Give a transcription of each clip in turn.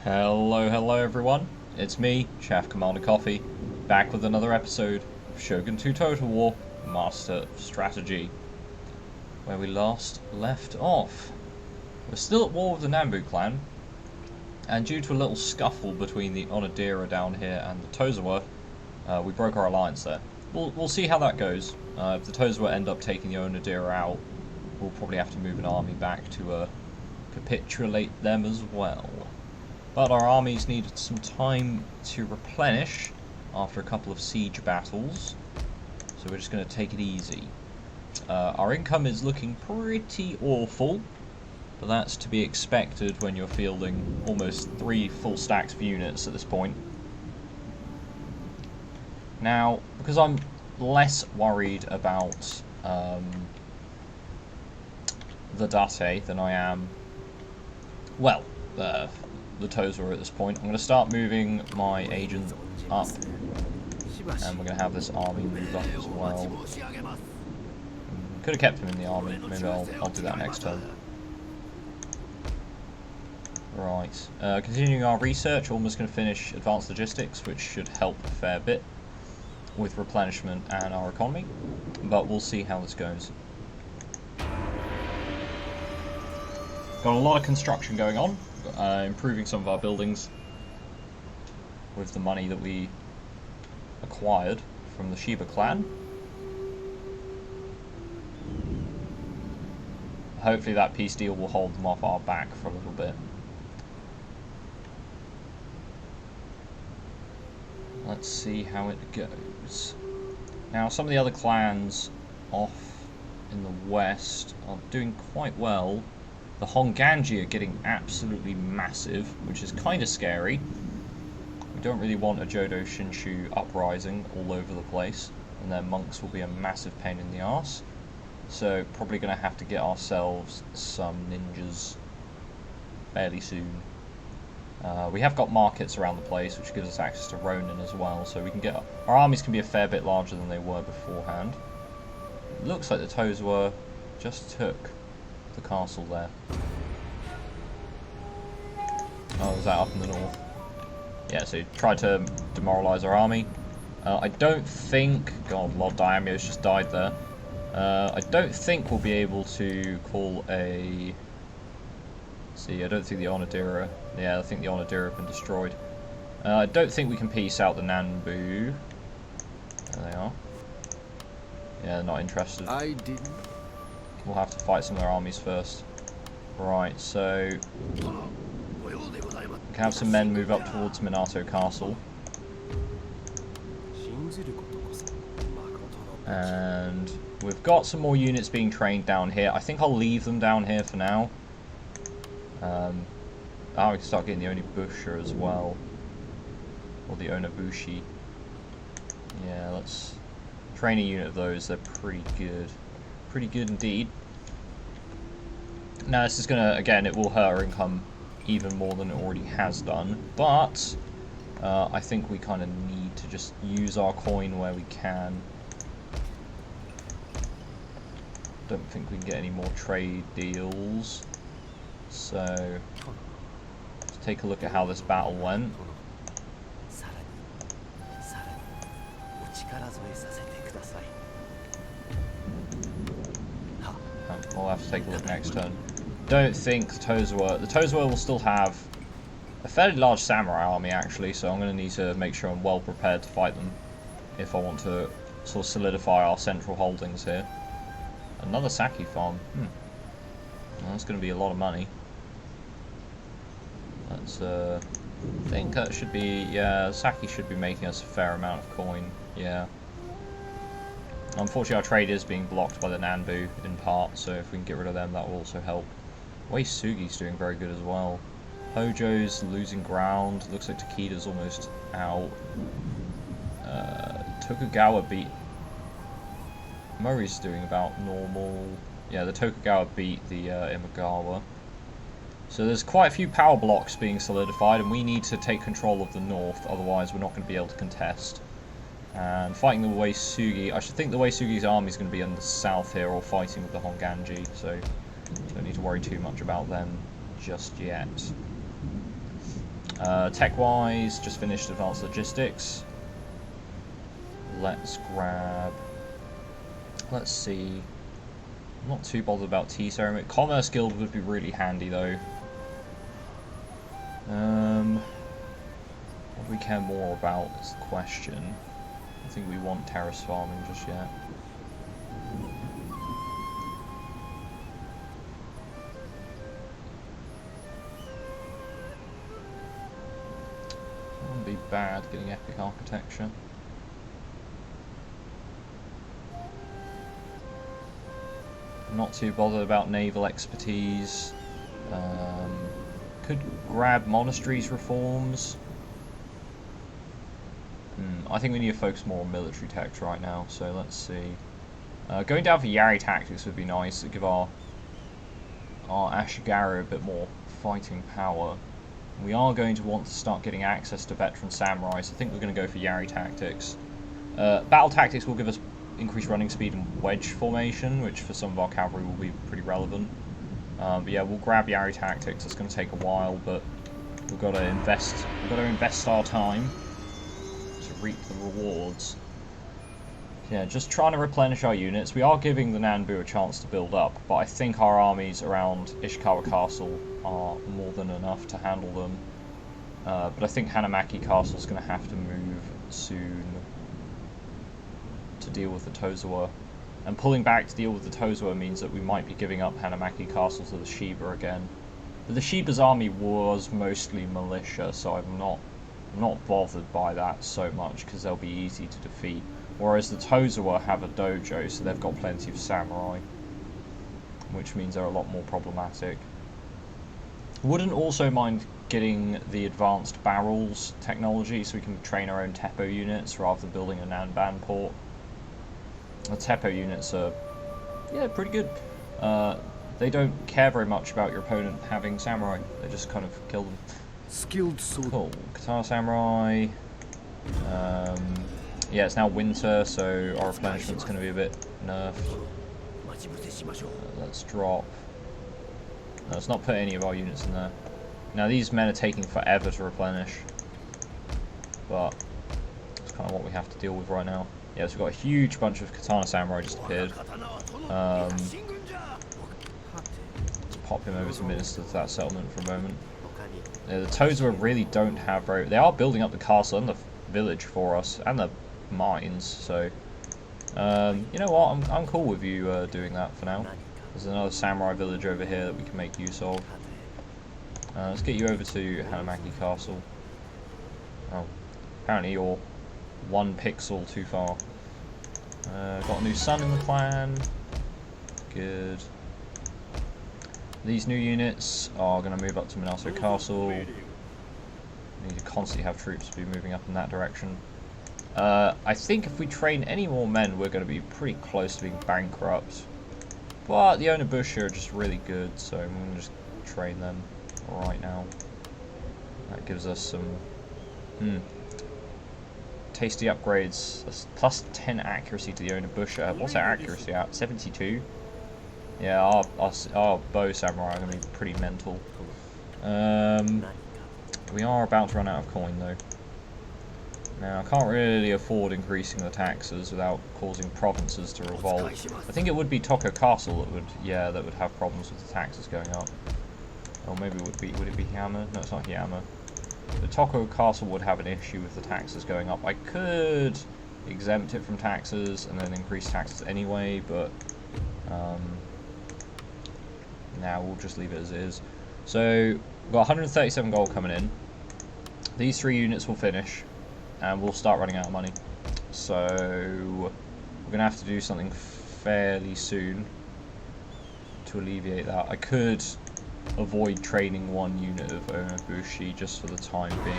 Hello everyone. It's me, Chef Commander Coffee, back with another episode of Shogun 2 Total War Master of Strategy, where we last left off. We're still at war with the Nambu clan, and due to a little scuffle between the Onodera down here and the Tozawa, we broke our alliance there. We'll see how that goes. If the Tozawa end up taking the Onodera out, we'll probably have to move an army back to capitulate them as well. But our armies needed some time to replenish after a couple of siege battles, so we're just going to take it easy. Our income is looking pretty awful, but that's to be expected when you're fielding almost 3 full stacks of units at this point. Now, because I'm less worried about the Date than I am, well, the Tozawa at this point, I'm going to start moving my agent up, and we're going to have this army move up as well. Could have kept him in the army, maybe I'll do that next turn. Right, continuing our research, almost going to finish advanced logistics, which should help a fair bit with replenishment and our economy, but we'll see how this goes. Got a lot of construction going on, improving some of our buildings with the money that we acquired from the Shiba clan. Hopefully that peace deal will hold them off our back for a little bit. Let's see how it goes. Now, some of the other clans off in the west are doing quite well. The Honganji are getting absolutely massive, which is kind of scary. We don't really want a Jodo Shinshu uprising all over the place, and their monks will be a massive pain in the arse. So probably going to have to get ourselves some ninjas fairly soon. We have got markets around the place, which gives us access to Ronin as well, so we can get our armies can be a fair bit larger than they were beforehand. It looks like the Tozawa just took the castle there. Oh, was that up in the north? Yeah, so he tried to demoralise our army. I don't think... God, Lord Daimyo's just died there. I don't think we'll be able to call a... See, I don't think the Onodera... Yeah, I think the Onodera have been destroyed. I don't think we can peace out the Nambu. There they are. Yeah, they're not interested. I didn't. We'll have to fight some of their armies first. Right, so... we can have some men move up towards Minato Castle. And we've got some more units being trained down here. I think I'll leave them down here for now. We can start getting the Onibusha as well. Or the Onabushi. Yeah, let's train a unit of those. They're pretty good. Pretty good indeed. Now this is gonna, again, it will hurt our income even more than it already has done, but I think we kind of need to just use our coin where we can. Don't think we can get any more trade deals, so let's take a look at how this battle went. We'll have to take a look next turn. Don't think the Tozawa will still have a fairly large samurai army actually, so I'm going to need to make sure I'm well prepared to fight them if I want to sort of solidify our central holdings here. Another Saki farm. Well, that's going to be a lot of money. Let's think that should be, yeah, Saki should be making us a fair amount of coin, yeah. Unfortunately, our trade is being blocked by the Nambu in part, so if we can get rid of them, that will also help. Sugi's doing very good as well. Hojo's losing ground. Looks like Takeda's almost out. Tokugawa beat... Murray's doing about normal. Yeah, the Tokugawa beat the Imagawa. So there's quite a few power blocks being solidified, and we need to take control of the north, otherwise we're not going to be able to contest. And fighting the Uesugi, I should think the Uesugi's army is going to be in the south here, or fighting with the Honganji, so don't need to worry too much about them just yet. Tech-wise, just finished Advanced Logistics. Let's grab... Let's see. I'm not too bothered about Tea Ceremony. Commerce Guild would be really handy though. What do we care more about is the question. I don't think we want terrace farming just yet. It wouldn't be bad getting epic architecture. Not too bothered about naval expertise. Could grab monasteries reforms. I think we need to focus more on military tech right now, so let's see. Going down for Yari tactics would be nice to give our Ashigaru a bit more fighting power. We are going to want to start getting access to veteran samurai, so I think we're going to go for Yari tactics. Battle tactics will give us increased running speed and wedge formation, which for some of our cavalry will be pretty relevant. But yeah, we'll grab Yari tactics. It's going to take a while, but we've got to invest. We've got to invest our time to reap the rewards. Yeah, just trying to replenish our units. We are giving the Nanbu a chance to build up, but I think our armies around Ishikawa Castle are more than enough to handle them. But I think Hanamaki Castle is going to have to move soon to deal with the Tozawa. And pulling back to deal with the Tozawa means that we might be giving up Hanamaki Castle to the Shiba again. But the Shiba's army was mostly militia, so I'm not bothered by that so much because they'll be easy to defeat. Whereas the Tozawa have a dojo, so they've got plenty of samurai, which means they're a lot more problematic. Wouldn't also mind getting the advanced barrels technology so we can train our own Teppo units rather than building a Nanban port. The Teppo units are, yeah, pretty good. They don't care very much about your opponent having samurai. They just kind of kill them. Skilled sword. Cool. Katana samurai. Yeah, it's now winter, so our replenishment's going to be a bit nerfed. Let's drop. Let's not put any of our units in there. Now these men are taking forever to replenish, but that's kind of what we have to deal with right now. Yeah, so we've got a huge bunch of Katana Samurai just appeared. Let's pop him over to minister to that settlement for a moment. Yeah, the Tozawa really don't have very... They are building up the castle and the village for us, and the mines, so... you know what, I'm cool with you doing that for now. There's another samurai village over here that we can make use of. Let's get you over to Hanamaki Castle. Oh, apparently you're 1 pixel too far. Got a new son in the clan. Good. These new units are going to move up to Minato Castle. We need to constantly have troops be moving up in that direction. I think if we train any more men, we're going to be pretty close to being bankrupt. But the Onabusha are just really good, so I'm going to just train them right now. That gives us some tasty upgrades. That's plus 10 accuracy to the Onabusha. What's our accuracy at? 72? Yeah, our bow samurai are going to be pretty mental. We are about to run out of coin though. Now, I can't really afford increasing the taxes without causing provinces to revolt. I think it would be Toko Castle that would have problems with the taxes going up. Or maybe would it be Hiyama? No, it's not Hiyama. The Toko Castle would have an issue with the taxes going up. I could exempt it from taxes and then increase taxes anyway, but now we'll just leave it as it is. So, we've got 137 gold coming in. These 3 units will finish, and we'll start running out of money. So, we're going to have to do something fairly soon to alleviate that. I could avoid training 1 unit of Onobushi just for the time being,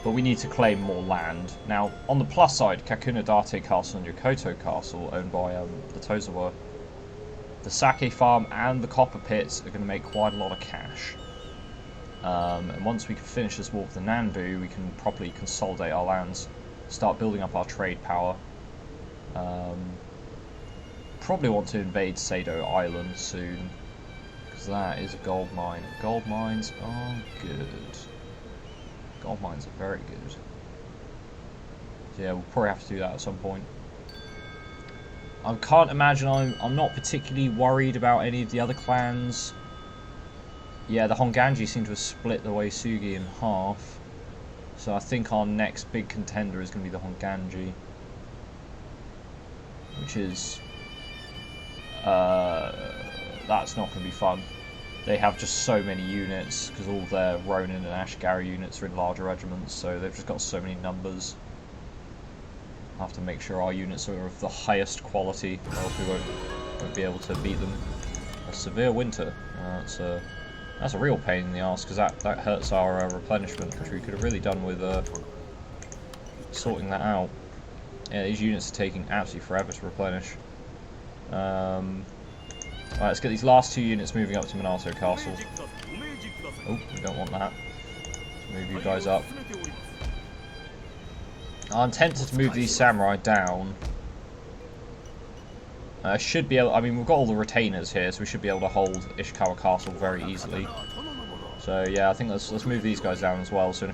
but we need to claim more land. Now, on the plus side, Kakunodate Castle and Yokoto Castle, owned by the Tozawa, the Sake Farm and the Copper Pits are going to make quite a lot of cash. And once we can finish this war with the Nanbu, we can properly consolidate our lands, start building up our trade power. Probably want to invade Sado Island soon, because because that is a gold mine. Gold mines are good. Gold mines are very good. So yeah, we'll probably have to do that at some point. I can't imagine I'm not particularly worried about any of the other clans. Yeah, the Honganji seem to have split the Uesugi in half. So I think our next big contender is going to be the Honganji. Which is... that's not going to be fun. They have just so many units, because all their Ronin and Ashigari units are in larger regiments, so they've just got so many numbers. I have to make sure our units are of the highest quality, or else we won't be able to beat them. A severe winter. That's a real pain in the arse, because that hurts our replenishment, which we could have really done with sorting that out. Yeah, these units are taking absolutely forever to replenish. Alright, let's get these last two units moving up to Minato Castle. Oh, we don't want that. Let's move you guys up. I'm tempted to move these samurai down. Should be able. I mean, we've got all the retainers here, so we should be able to hold Ishikawa Castle very easily. So yeah, I think let's move these guys down as well. So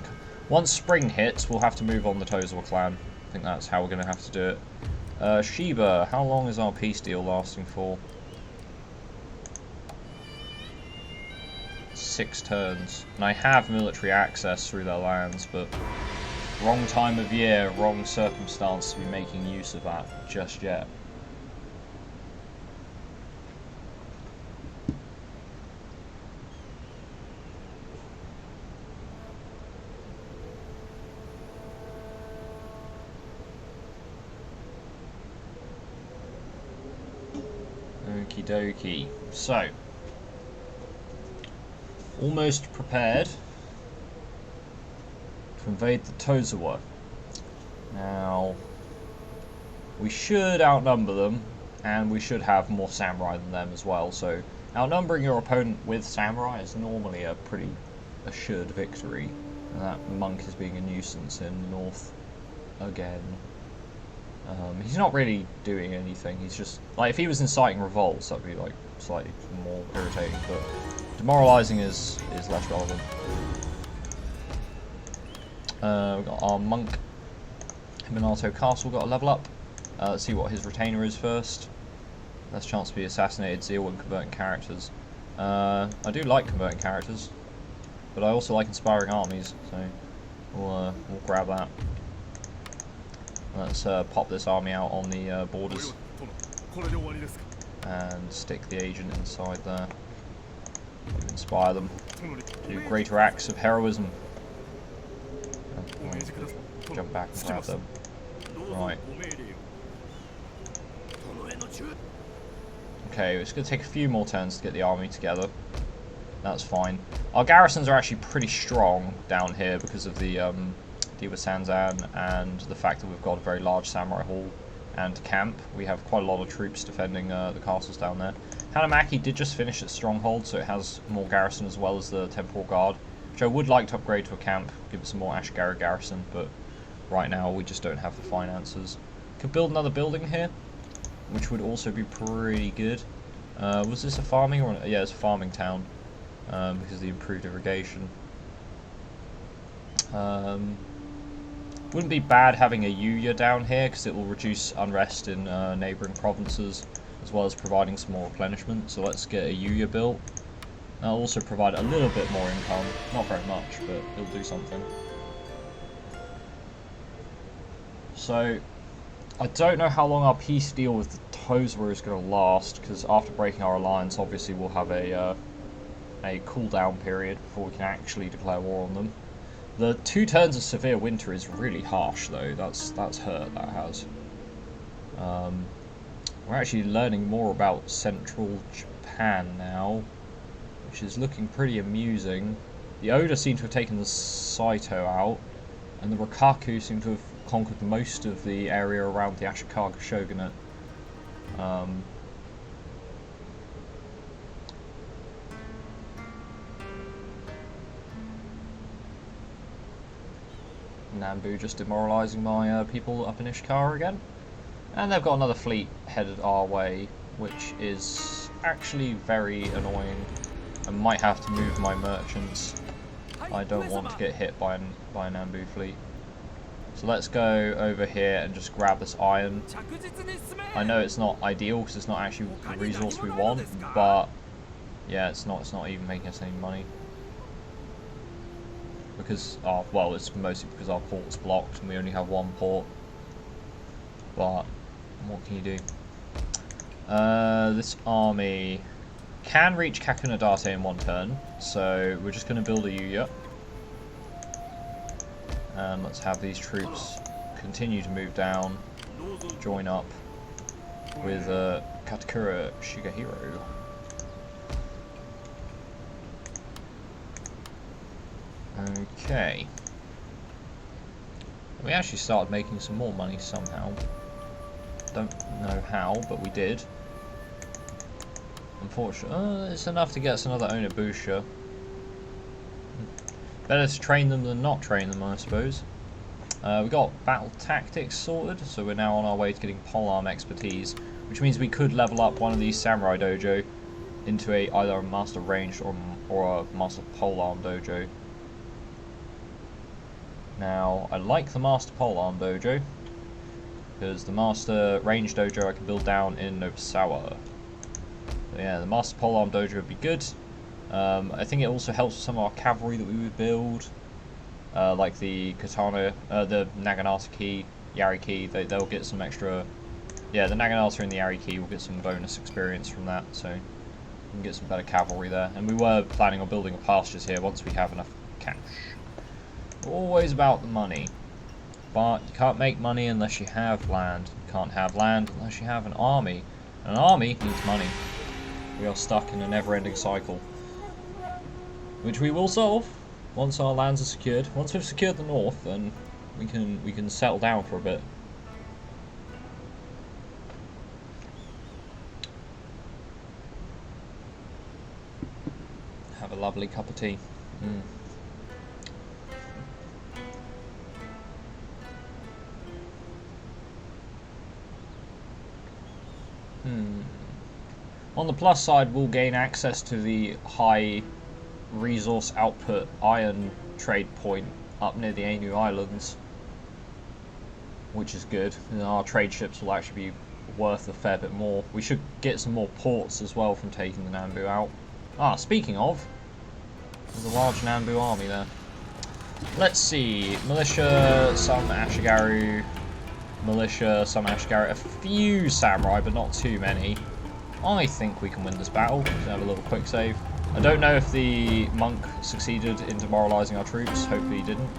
once spring hits, we'll have to move on the Tozawa clan. I think that's how we're going to have to do it. Shiba, how long is our peace deal lasting for? 6 turns. And I have military access through their lands, but wrong time of year, wrong circumstance to be making use of that just yet. Okie dokie. So, almost prepared to invade the Tozawa. Now, we should outnumber them, and we should have more samurai than them as well. So, outnumbering your opponent with samurai is normally a pretty assured victory. And that monk is being a nuisance in the north again. He's not really doing anything. He's just like, if he was inciting revolts, that'd be like slightly more irritating. But demoralizing is less relevant. We've got our monk Minato Castle got a level up. Let's see what his retainer is first. Less chance to be assassinated, zeal and converting characters. I do like converting characters, but I also like inspiring armies, so we'll grab that. Let's pop this army out on the borders and stick the agent inside there to inspire them to do greater acts of heroism. Jump back and grab them. Right. Okay, it's going to take a few more turns to get the army together. That's fine. Our garrisons are actually pretty strong down here because of the Diwa Sanzan and the fact that we've got a very large samurai hall and camp. We have quite a lot of troops defending the castles down there. Hanamaki did just finish its stronghold, so it has more garrison as well as the temporal guard, which I would like to upgrade to a camp, give it some more Ashigari garrison, but right now we just don't have the finances. Could build another building here, which would also be pretty good. Was this a farming or yeah, it's a farming town because of the improved irrigation. Wouldn't be bad having a Yuya down here because it will reduce unrest in neighbouring provinces as well as providing some more replenishment. So let's get a Yuya built. That'll also provide a little bit more income, not very much, but it'll do something. So I don't know how long our peace deal with the Tozawa is going to last, because after breaking our alliance, obviously we'll have a cooldown period before we can actually declare war on them. The 2 turns of severe winter is really harsh, though. That's hurt. That has. We're actually learning more about central Japan now, which is looking pretty amusing. The Oda seem to have taken the Saito out, and the Rikaku seem to have conquered most of the area around the Ashikaga shogunate. Nambu just demoralising my people up in Ishikawa again. And they've got another fleet headed our way, which is actually very annoying. I might have to move my merchants. I don't want to get hit by a Nambu fleet. So let's go over here and just grab this iron. I know it's not ideal because it's not actually the resource we want, but yeah, it's not even making us any money. Because, well, it's mostly because our port's blocked and we only have one port. But what can you do? This army can reach Kakunadate in one turn, so we're just going to build a Yuya. And let's have these troops continue to move down, join up with Katakura Shigehiro. Okay. We actually started making some more money somehow. Don't know how, but we did. Unfortunately, it's enough to get us another Onibusha. Better to train them than not train them, I suppose. We got battle tactics sorted, so we're now on our way to getting polearm expertise, which means we could level up one of these samurai dojo into either a master ranged or a master polearm dojo. Now, I like the master polearm dojo because the master range dojo I can build down in Nobusawa. So yeah, the master polearm dojo would be good. I think it also helps with some of our cavalry that we would build, like the katana, the Naginata key, Yari key. They'll get some extra. Yeah, the Naginata and the Yari key will get some bonus experience from that, so we can get some better cavalry there. And we were planning on building a pastures here once we have enough cash. Always about the money, but you can't make money unless you have land. You can't have land unless you have an army. And an army needs money. We are stuck in a never-ending cycle, which we will solve once our lands are secured. Once we've secured the north, then we can settle down for a bit. Have a lovely cup of tea. On the plus side, we'll gain access to the high resource output iron trade point up near the Ainu Islands, which is good. And our trade ships will actually be worth a fair bit more. We should get some more ports as well from taking the Nambu out. Speaking of, there's a large Nambu army there. Let's see, militia, some Ashigaru, some Ashigaru, a few samurai, but not too many. I think we can win this battle. Let's have a little quick save. I don't know if the monk succeeded in demoralizing our troops. Hopefully he didn't.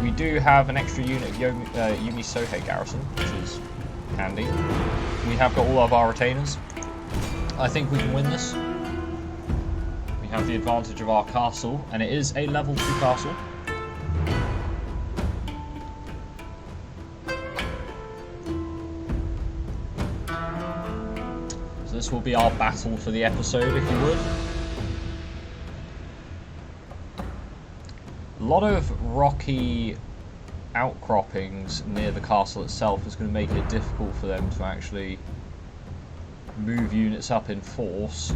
We do have an extra unit of Yumi Sohei garrison, which is handy. We have got all of our retainers. I think we can win this. We have the advantage of our castle, and it is a level 2 castle. This will be our battle for the episode, if you would. A lot of rocky outcroppings near the castle itself is going to make it difficult for them to actually move units up in force.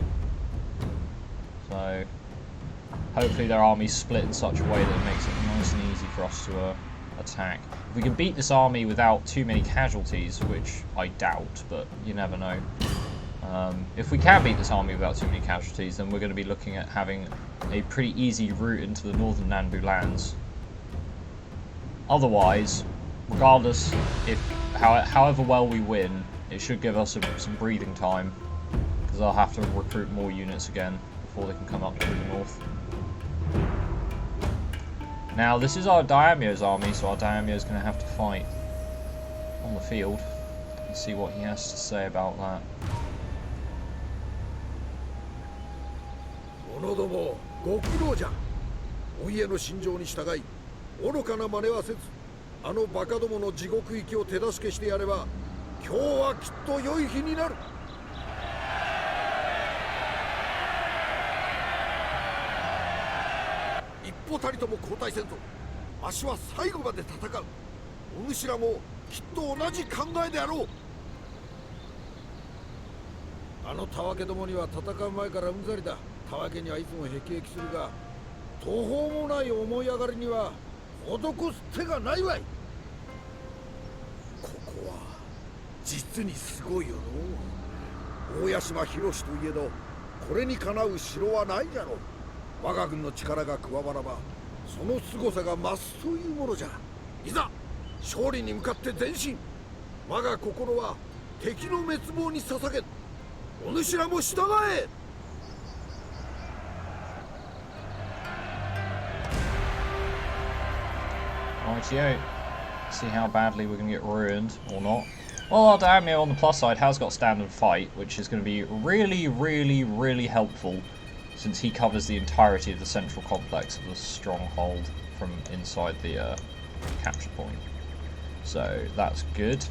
So hopefully their army's split in such a way that it makes it nice and easy for us to attack. If we can beat this army without too many casualties, which I doubt, but you never know. If we can beat this army without too many casualties, then we're going to be looking at having a pretty easy route into the northern Nanbu lands. Otherwise, regardless, however well we win, it should give us some breathing time, because I'll have to recruit more units again before they can come up to the north. Now, this is our daimyo's army, so our daimyo is going to have to fight on the field. Let's see what he has to say about that. 者どもご苦労じゃ。お家の心情に従い、愚かな真似はせず、あのバカどもの地獄行きを手助けしてやれば、今日はきっと良い日になる。一歩たりとも後退せんぞ。足は最後まで戦う。お主らもきっと同じ考えであろう。あのたわけどもには戦う前からうんざりだ。たわけにはいつも辟易するが、途方もない思い上がりには施す手がないわい。ここは実にすごいよの。大屋島博士といえど、これにかなう城はないじゃろう。我が軍の力が加わらば、その凄さが増すというものじゃ。いざ勝利に向かって前進。我が心は敵の滅亡に捧げ、お主らも従え。Rightio. See how badly we're going to get ruined, or not. Well, Daimyo on the plus side has got stand and fight, which is going to be really, really, really helpful, since he covers the entirety of the central complex of the stronghold from inside the capture point. So that's good.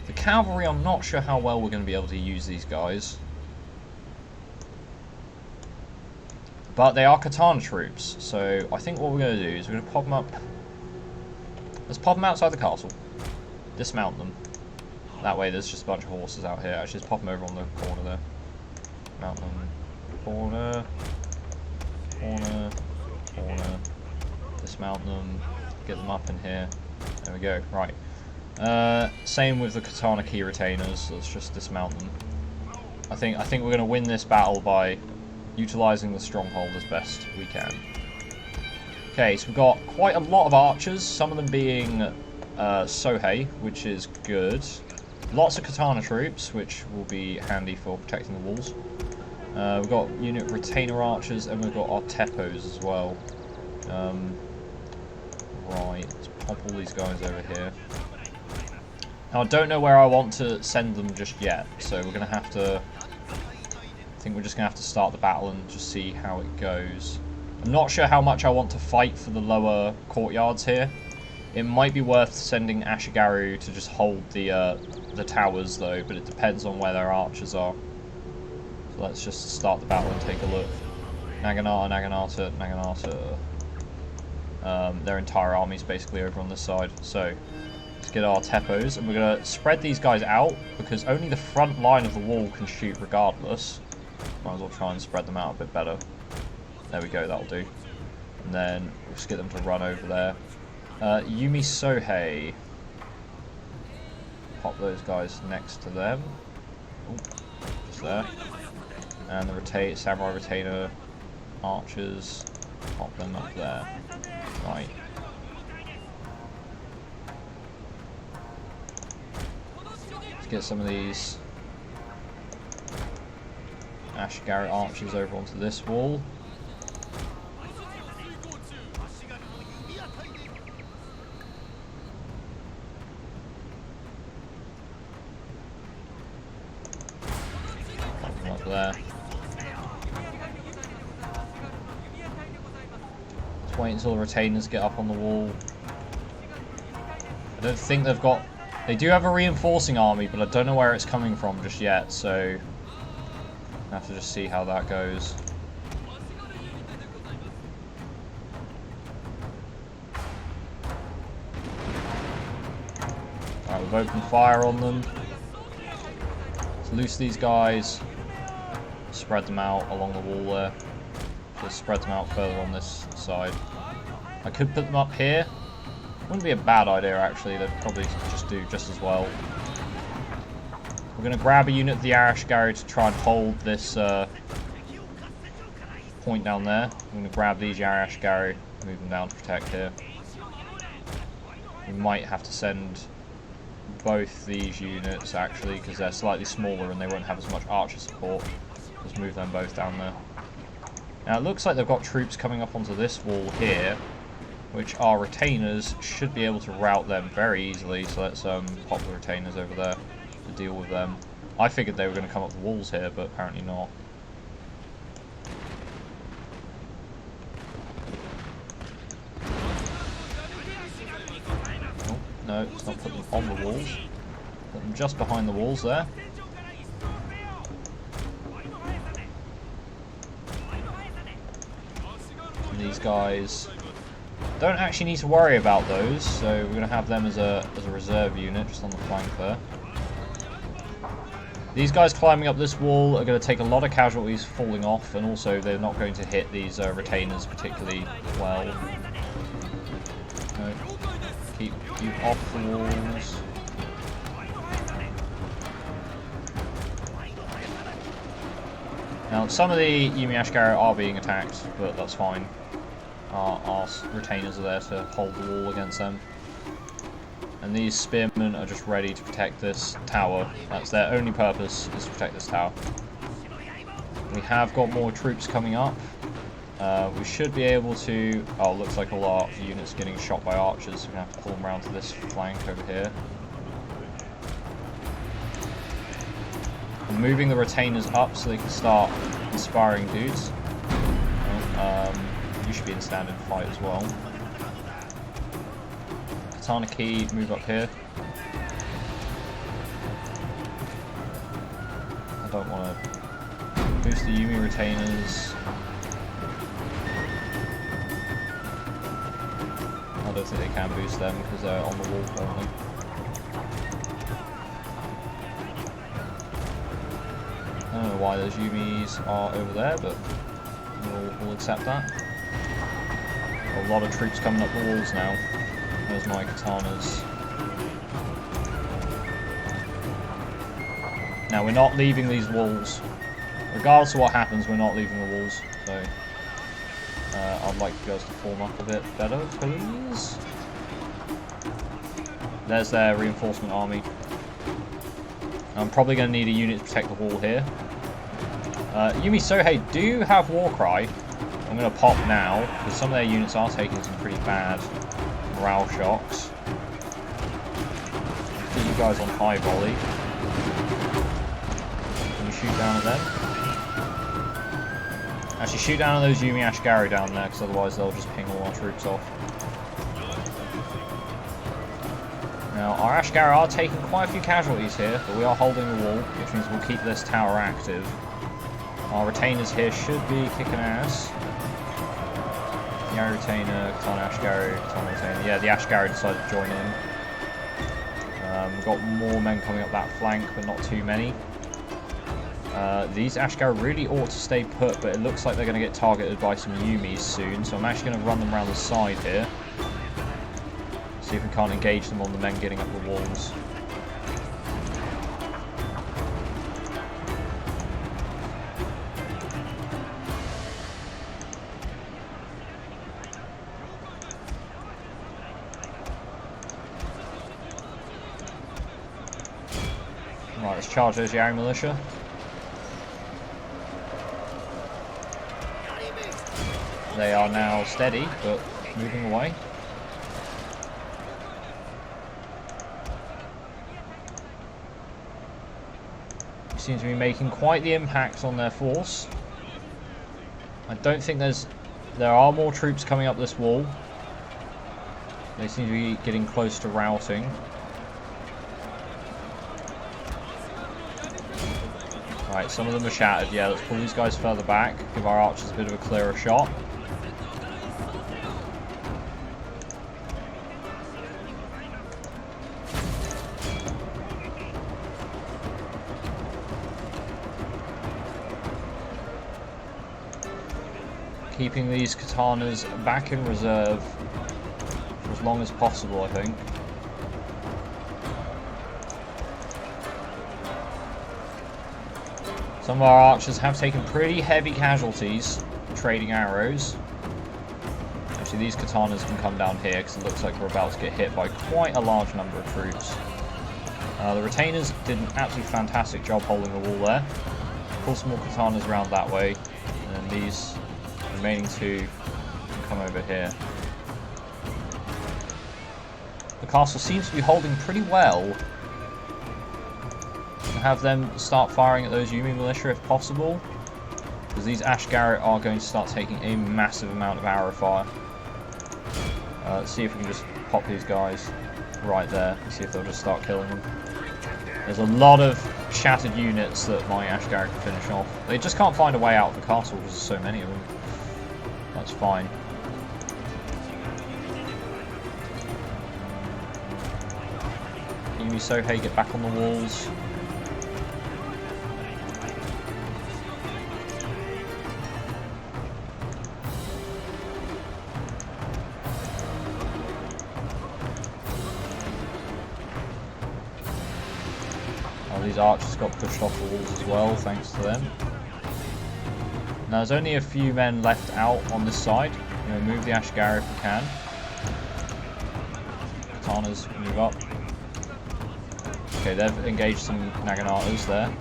The cavalry, I'm not sure how well we're going to be able to use these guys. But they are katana troops, so I think what we're going to do is we're going to pop them up. Let's pop them outside the castle, dismount them. That way there's just a bunch of horses out here. Actually, just pop them over on the corner there. Mount them. Corner. Corner. Corner. Dismount them. Get them up in here. There we go. Right. Same with the katana key retainers. Let's just dismount them. I think we're going to win this battle by utilising the stronghold as best we can. Okay, so we've got quite a lot of archers, some of them being Sohei, which is good. Lots of katana troops, which will be handy for protecting the walls. We've got unit retainer archers, and we've got our teppos as well. Right, let's pop all these guys over here. Now, I don't know where I want to send them just yet, so we're going to have to... I think we're just going to have to start the battle and just see how it goes. I'm not sure how much I want to fight for the lower courtyards here. It might be worth sending Ashigaru to just hold the towers though, but it depends on where their archers are. So let's just start the battle and take a look. Naginata, Naginata. Their entire army's basically over on this side. So let's get our teppos, and we're going to spread these guys out because only the front line of the wall can shoot regardless. Might as well try and spread them out a bit better. There we go, that'll do. And then we'll just get them to run over there. Yumi Sohei. Pop those guys next to them. Ooh, just there. And the samurai retainer archers. Pop them up there. Right. Let's get some of these Ashigaru archers over onto this wall. Up there. Let's wait until the retainers get up on the wall. I don't think they've got... They do have a reinforcing army, but I don't know where it's coming from just yet, so... I have to just see how that goes. Alright, we've opened fire on them. Let's loose these guys. Spread them out along the wall there. Just spread them out further on this side. I could put them up here. Wouldn't be a bad idea actually, they'd probably just do just as well. We're going to grab a unit of the Ashigaru to try and hold this point down there. I'm going to grab these Ashigaru, move them down to protect here. We might have to send both these units actually, because they're slightly smaller and they won't have as much archer support. Let's move them both down there. Now it looks like they've got troops coming up onto this wall here, which our retainers should be able to rout them very easily, so let's pop the retainers over there to deal with them. I figured they were going to come up the walls here, but apparently not. Oh, no, let's not put them on the walls. Put them just behind the walls there. And these guys don't actually need to worry about those, so we're going to have them as a reserve unit just on the flank there. These guys climbing up this wall are going to take a lot of casualties falling off, and also they're not going to hit these retainers particularly well. No. Keep off the walls. Now, some of the Yumi Ashigara are being attacked, but that's fine. Our retainers are there to hold the wall against them. And these spearmen are just ready to protect this tower. That's their only purpose, is to protect this tower. We have got more troops coming up. We should be able to... Oh, looks like all our units are getting shot by archers, so we're going to have to pull them around to this flank over here. I'm moving the retainers up so they can start inspiring dudes. You should be in standard fight as well. Katana Key, move up here. I don't want to boost the Yumi retainers. I don't think they can boost them because they're on the wall currently. I don't know why those Yumis are over there, but we'll accept that. A lot of troops coming up the walls now. There's my katanas. Now we're not leaving these walls. Regardless of what happens, we're not leaving the walls. So I'd like you guys to form up a bit better, please. There's their reinforcement army. I'm probably going to need a unit to protect the wall here. Yumi Sohei do have Warcry. I'm going to pop now, because some of their units are taking some pretty bad morale shocks. Get you guys on high volley. Can you shoot down at them? Actually, shoot down at those Yumi Ashigari down there, because otherwise they'll just ping all our troops off. Now, our Ashigari are taking quite a few casualties here, but we are holding the wall, which means we'll keep this tower active. Our retainers here should be kicking ass. Yari retainer, Katana Ashigari, Katana retainer. Yeah, the Ashigari decided to join in. We've got more men coming up that flank, but not too many. These Ashigari really ought to stay put, but it looks like they're going to get targeted by some Yumis soon, so I'm actually going to run them around the side here. See if we can't engage them on the men getting up the walls. Right, let's charge those Yari militia. They are now steady, but moving away. Seems to be making quite the impact on their force. I don't think there are more troops coming up this wall. They seem to be getting close to routing. Right, some of them are shattered. Yeah, let's pull these guys further back. Give our archers a bit of a clearer shot. Keeping these katanas back in reserve for as long as possible, I think. Some of our archers have taken pretty heavy casualties trading arrows. Actually, these katanas can come down here because it looks like we're about to get hit by quite a large number of troops. The retainers did an absolutely fantastic job holding the wall there. Pull some more katanas around that way, and then these remaining two can come over here. The castle seems to be holding pretty well. Have them start firing at those Yumi militia if possible, because these Ashigari are going to start taking a massive amount of arrow fire. Let's see if we can just pop these guys right there and see if they'll just start killing them. There's a lot of shattered units that my Ashigari can finish off. They just can't find a way out of the castle because there's so many of them. That's fine. Yumi Sohei, get back on the walls. these archers got pushed off the walls as well, thanks to them. Now there's only a few men left out on this side. I'm going to move the Ashigari if we can. Katanas move up. Okay, they've engaged some Naganatas there.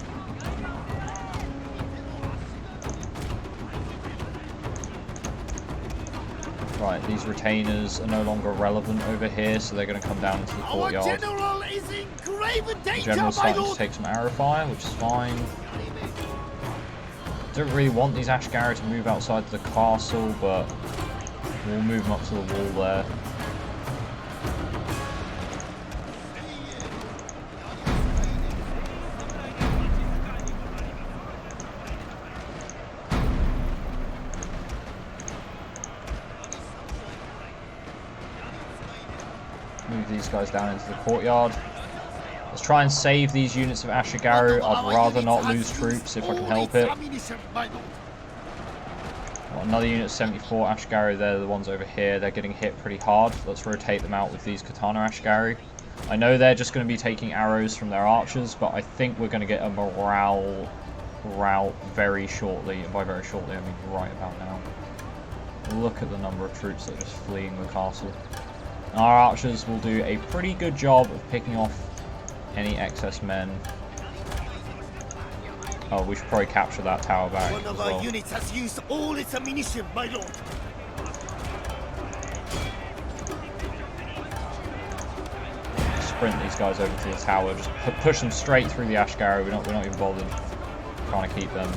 Right, these retainers are no longer relevant over here, so they're going to come down into the courtyard. Our general is in grave danger, The general's starting my to take some arrow fire, which is fine. Don't really want these Ashigari to move outside the castle, but we'll move them up to the wall there. Move these guys down into the courtyard. Let's try and save these units of Ashigaru. I'd rather not lose troops if I can help it. Well, another unit of 74 Ashigaru, they're the ones over here. They're getting hit pretty hard. Let's rotate them out with these Katana Ashigaru. I know they're just going to be taking arrows from their archers, but I think we're going to get a morale rout very shortly. And by very shortly, I mean right about now. Look at the number of troops that are just fleeing the castle. Our archers will do a pretty good job of picking off any excess men. Oh, we should probably capture that tower back One of as well. our units has used all its ammunition, my lord. Sprint these guys over to the tower. Just push them straight through the Ashigari. We're not even bothered trying to keep them.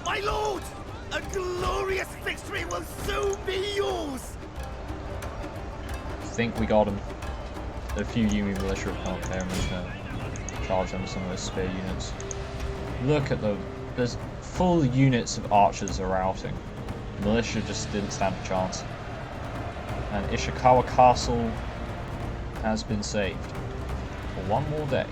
My lord, a glorious victory will soon be yours. I think we got him. A few Yumi militia have come up there. I'm just going to charge them with some of those spear units. Look at the... There's full units of archers are routing. Militia just didn't stand a chance. And Ishikawa Castle has been saved for one more day.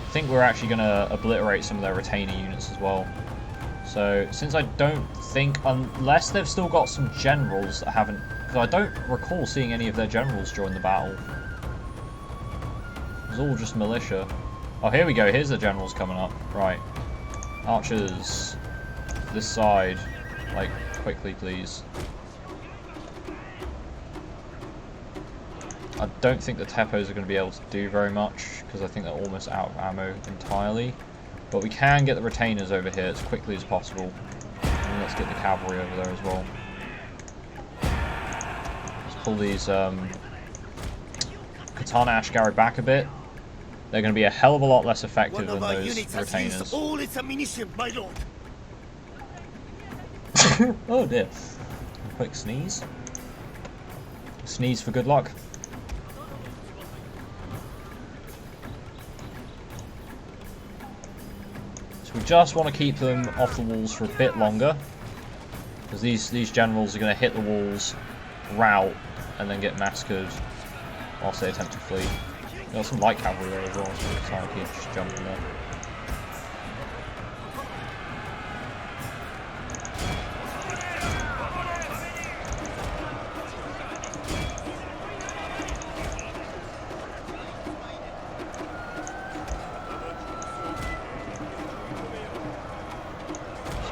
I think we're actually going to obliterate some of their retainer units as well. So, since I don't think, unless they've still got some generals that haven't, because I don't recall seeing any of their generals join the battle. It was all just militia. Oh, here we go, here's the generals coming up. Right. Archers. This side. Like, quickly, please. I don't think the Teppos are going to be able to do very much, because I think they're almost out of ammo entirely. But we can get the retainers over here as quickly as possible. And let's get the cavalry over there as well. Let's pull these Katana Ashigari back a bit. They're going to be a hell of a lot less effective than those retainers. Has used all its ammunition, my lord. Oh dear. A quick sneeze. Sneeze for good luck. We just want to keep them off the walls for a bit longer, because these generals are going to hit the walls, rout, and then get massacred whilst they attempt to flee. There's some light cavalry there as well, so we're trying to keep just jumping there.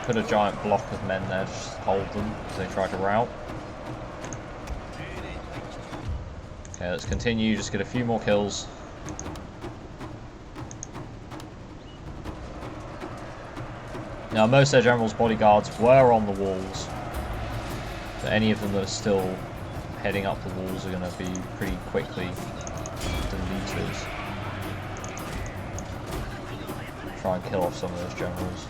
Put a giant block of men there, just hold them as they try to rout. Okay, let's continue, just get a few more kills. Now, most of their generals' bodyguards were on the walls, but any of them that are still heading up the walls are going to be pretty quickly deleted. Try and kill off some of those generals.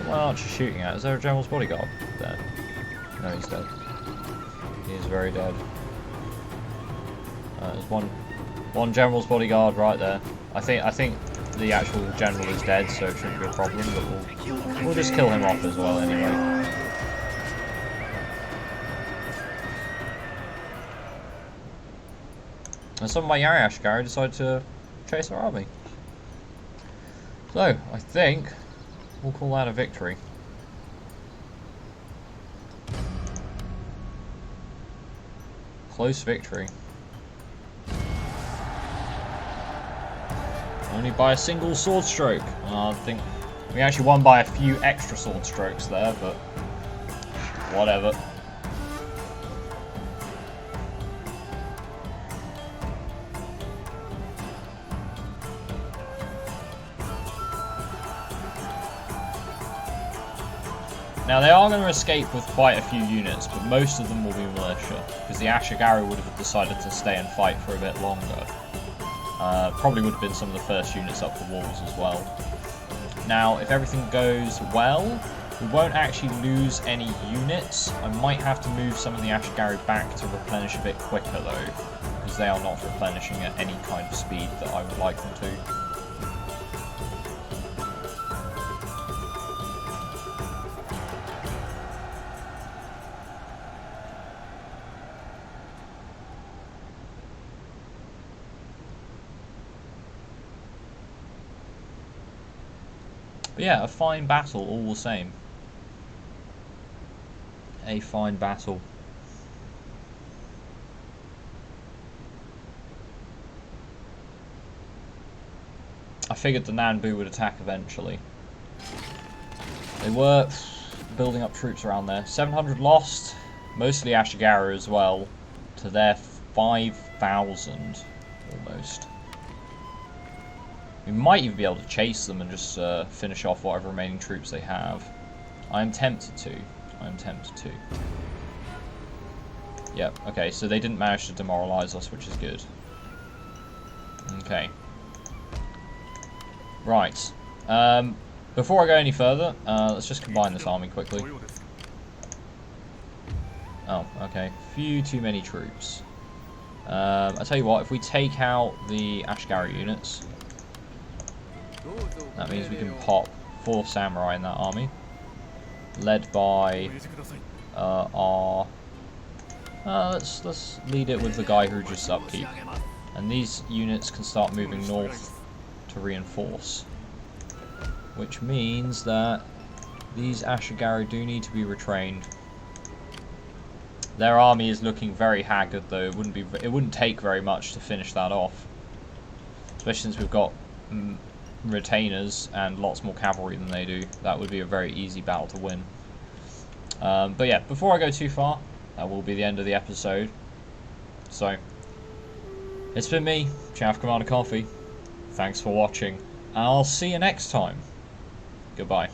What aren't you shooting at? Is there a general's bodyguard there? No, he's dead. He is very dead. There's one general's bodyguard right there. I think the actual general is dead, so it shouldn't be a problem. But we'll just kill him off as well anyway. And some of my Yari Ashigari decided to chase our army. So, I think we'll call that a victory. Close victory. Only by a single sword stroke. I think we actually won by a few extra sword strokes there, but whatever. Now they are going to escape with quite a few units, but most of them will be militia, because the Ashigari would have decided to stay and fight for a bit longer. Probably would have been some of the first units up the walls as well. Now, if everything goes well, we won't actually lose any units. I might have to move some of the Ashigari back to replenish a bit quicker though, because they are not replenishing at any kind of speed that I would like them to. But yeah, a fine battle all the same. A fine battle. I figured the Nanbu would attack eventually. They were building up troops around there. 700 lost, mostly Ashigara as well, to their 5,000 almost. We might even be able to chase them and just finish off whatever remaining troops they have. I am tempted to. I am tempted to. Yep, okay, so they didn't manage to demoralize us, which is good. Okay. Right. Before I go any further, let's just combine this army quickly. Oh, okay. Few too many troops. I'll tell you what, if we take out the Ashigari units, that means we can pop 4 samurai in that army, led by our. Let's lead it with the guy who just upkeep, and these units can start moving north to reinforce, which means that these Ashigari do need to be retrained. Their army is looking very haggard, though. It wouldn't take very much to finish that off, especially since we've got retainers and lots more cavalry than they do. That would be a very easy battle to win. But yeah, before I go too far, that will be the end of the episode. So, it's been me, Chaff Commander Coffee. Thanks for watching, and I'll see you next time. Goodbye.